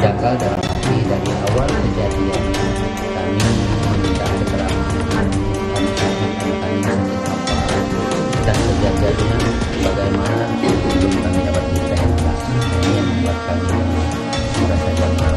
janggal dalam arti dari awal kejadian kami meminta keterangan kami seperti apa dan kejadiannya bagaimana belum kami dapat berita yang jelas. Ini yang membuat kami merasa janggal.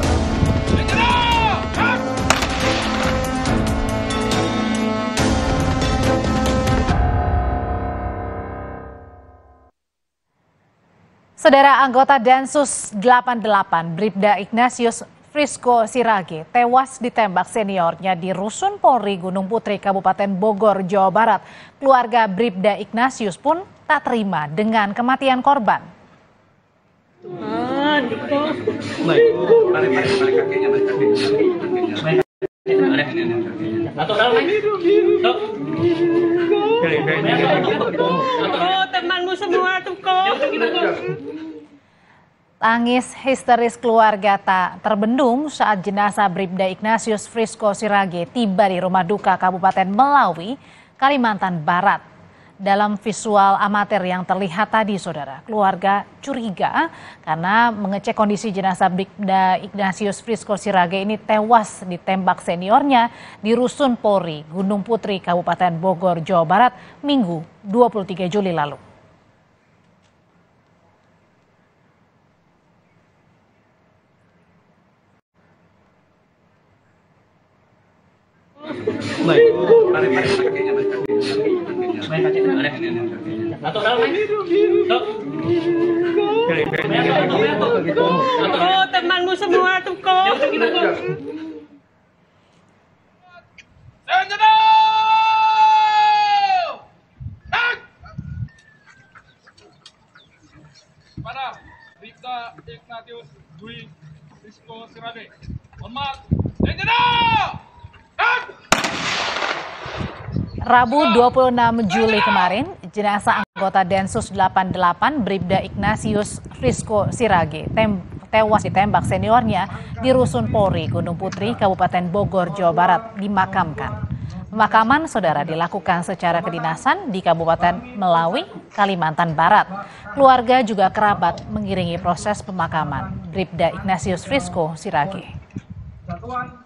Saudara, anggota Densus 88 Bribda Ignatius Frisco Sirage tewas ditembak seniornya di Rusun Polri Gunung Putri, Kabupaten Bogor, Jawa Barat. Keluarga Bribda Ignatius pun tak terima dengan kematian korban. Temanmu semua tuh kok. Tangis histeris keluarga tak terbendung saat jenazah Bribda Ignatius Frisco Sirage tiba di rumah duka Kabupaten Melawi, Kalimantan Barat. Dalam visual amatir yang terlihat tadi, saudara, keluarga curiga karena mengecek kondisi jenazah Bribda Ignatius Frisco Sirage ini tewas ditembak seniornya di Rusun Polri Gunung Putri, Kabupaten Bogor, Jawa Barat, Minggu 23 Juli lalu. Temanmu semua tuh kok. Pada Bribda Ignatius Dwi Frisco Sirage. Hormat. Rabu 26 Juli kemarin, jenazah anggota Densus 88 Bribda Ignatius Frisco Sirage tewas ditembak seniornya di Rusun Polri Gunung Putri, Kabupaten Bogor, Jawa Barat dimakamkan. Pemakaman, saudara, dilakukan secara kedinasan di Kabupaten Melawi, Kalimantan Barat. Keluarga juga kerabat mengiringi proses pemakaman Bribda Ignatius Frisco Sirage. Satuan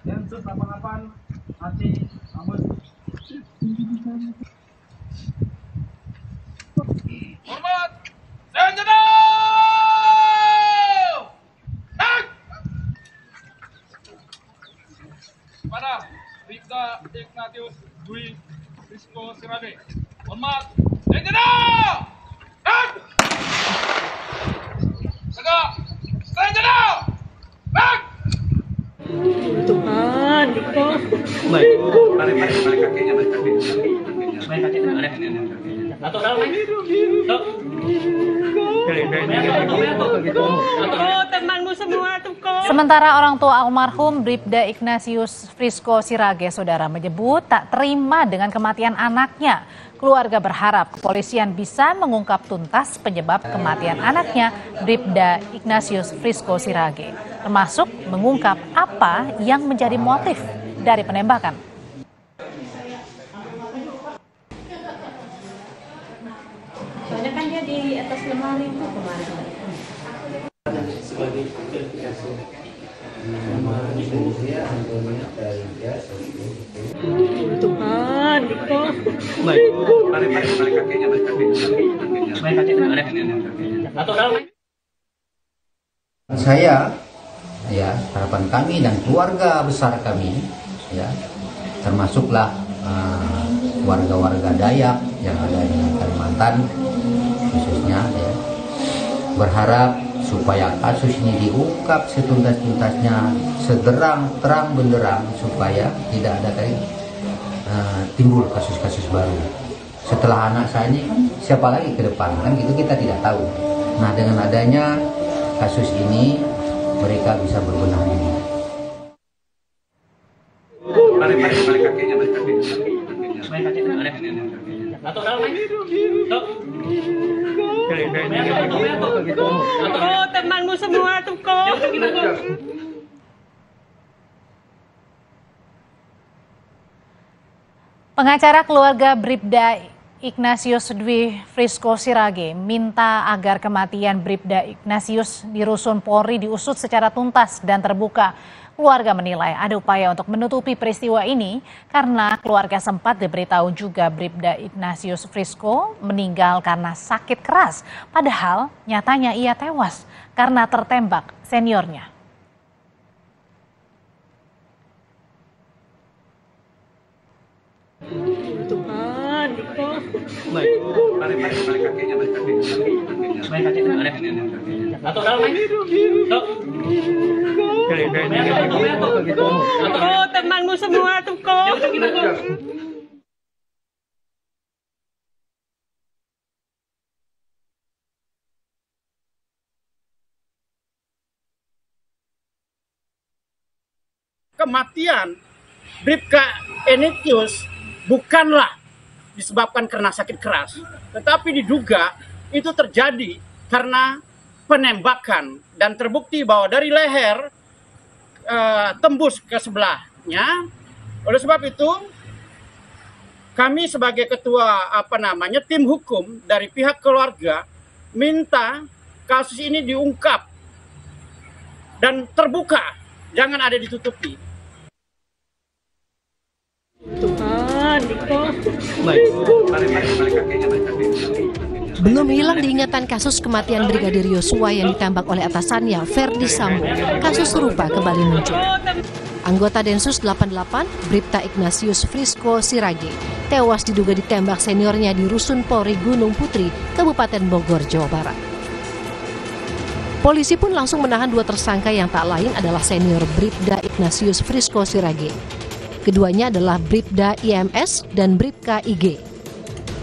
Densus 88 Aceh Mabes. Hormat. Senjata. Pada Bribda Ignatius Dwi Frisco Sirage. Hormat. Senjata. Tegak. Senjata. Tuhan, Diko. Temanmu semua tuh kok. Sementara orang tua almarhum Bribda Ignatius Frisco Sirage, saudara, menyebut tak terima dengan kematian anaknya. Keluarga berharap kepolisian bisa mengungkap tuntas penyebab kematian anaknya Bribda Ignatius Frisco Sirage, termasuk mengungkap apa yang menjadi motif dari penembakan. Soalnya kan dia di atas lemari itu kemarin. Sebagai verifikasi nama Indonesia Antonia Dalija. Tuhan, Diko. Saya, ya, harapan kami dan keluarga besar kami, ya, termasuklah warga-warga Dayak yang ada di Kalimantan khususnya, ya, berharap supaya kasus ini diungkap setuntas-tuntasnya, terang benderang, supaya tidak ada timbul kasus-kasus baru. Setelah anak saya ini kan siapa lagi ke depan, kan gitu kita tidak tahu. Nah, dengan adanya kasus ini mereka bisa berbenah diri. Temanmu semua tuh kok. Pengacara keluarga Bribda Ignatius Dwi Frisco Sirage minta agar kematian Bribda Ignatius di Rusun Polri diusut secara tuntas dan terbuka. Keluarga menilai ada upaya untuk menutupi peristiwa ini karena keluarga sempat diberitahu juga Bribda Ignatius Frisco meninggal karena sakit keras. Padahal nyatanya ia tewas karena tertembak seniornya. Tuhan, Diko. Baik, balik kakinya, balik kakinya. Atau dalam Oh, temanmu semua tuh kok. Kematian Bribka Ignatius bukanlah disebabkan karena sakit keras, tetapi diduga itu terjadi karena penembakan dan terbukti bahwa dari leher tembus ke sebelahnya. Oleh sebab itu, kami sebagai ketua tim hukum dari pihak keluarga minta kasus ini diungkap dan terbuka, jangan ada ditutupi. Tuhan, Diko. Baik, balik kakinya, balik kakinya. Belum hilang diingatan kasus kematian Brigadir Yosua yang ditembak oleh atasannya, Ferdi Sambo. Kasus serupa kembali muncul. Anggota Densus 88, Bribda Ignatius Frisco Sirage, tewas diduga ditembak seniornya di Rusun Polri Gunung Putri, Kabupaten Bogor, Jawa Barat. Polisi pun langsung menahan dua tersangka yang tak lain adalah senior Bribda Ignatius Frisco Sirage. Keduanya adalah Bribda IMS dan Bribka IG.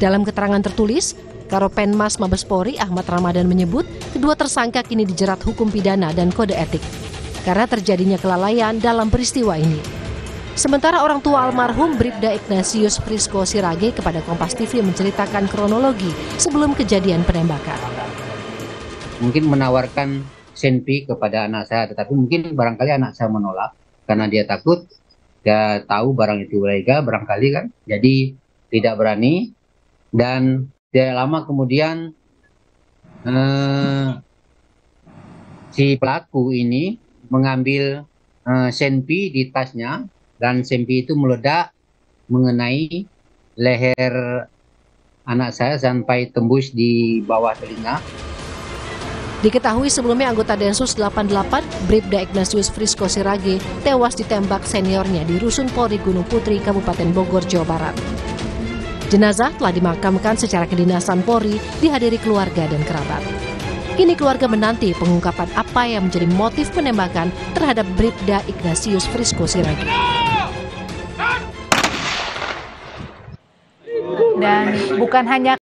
Dalam keterangan tertulis, Karopenmas Mabes Polri Ahmad Ramadan menyebut kedua tersangka kini dijerat hukum pidana dan kode etik karena terjadinya kelalaian dalam peristiwa ini. Sementara orang tua almarhum Bribda Ignatius Frisco Sirage kepada Kompas TV menceritakan kronologi sebelum kejadian penembakan. Mungkin menawarkan senpi kepada anak saya, tetapi mungkin barangkali anak saya menolak karena dia takut, dia tahu barang itu ilegal barangkali kan, jadi tidak berani. Dan tidak lama kemudian si pelaku ini mengambil senpi di tasnya dan senpi itu meledak mengenai leher anak saya sampai tembus di bawah telinga. Diketahui sebelumnya anggota Densus 88, Bribda Ignatius Frisco Sirage, tewas ditembak seniornya di Rusun Polri Gunung Putri, Kabupaten Bogor, Jawa Barat. Jenazah telah dimakamkan secara kedinasan Polri, dihadiri keluarga dan kerabat. Kini keluarga menanti pengungkapan apa yang menjadi motif penembakan terhadap Bribda Ignatius Frisco Sirage. Dan bukan hanya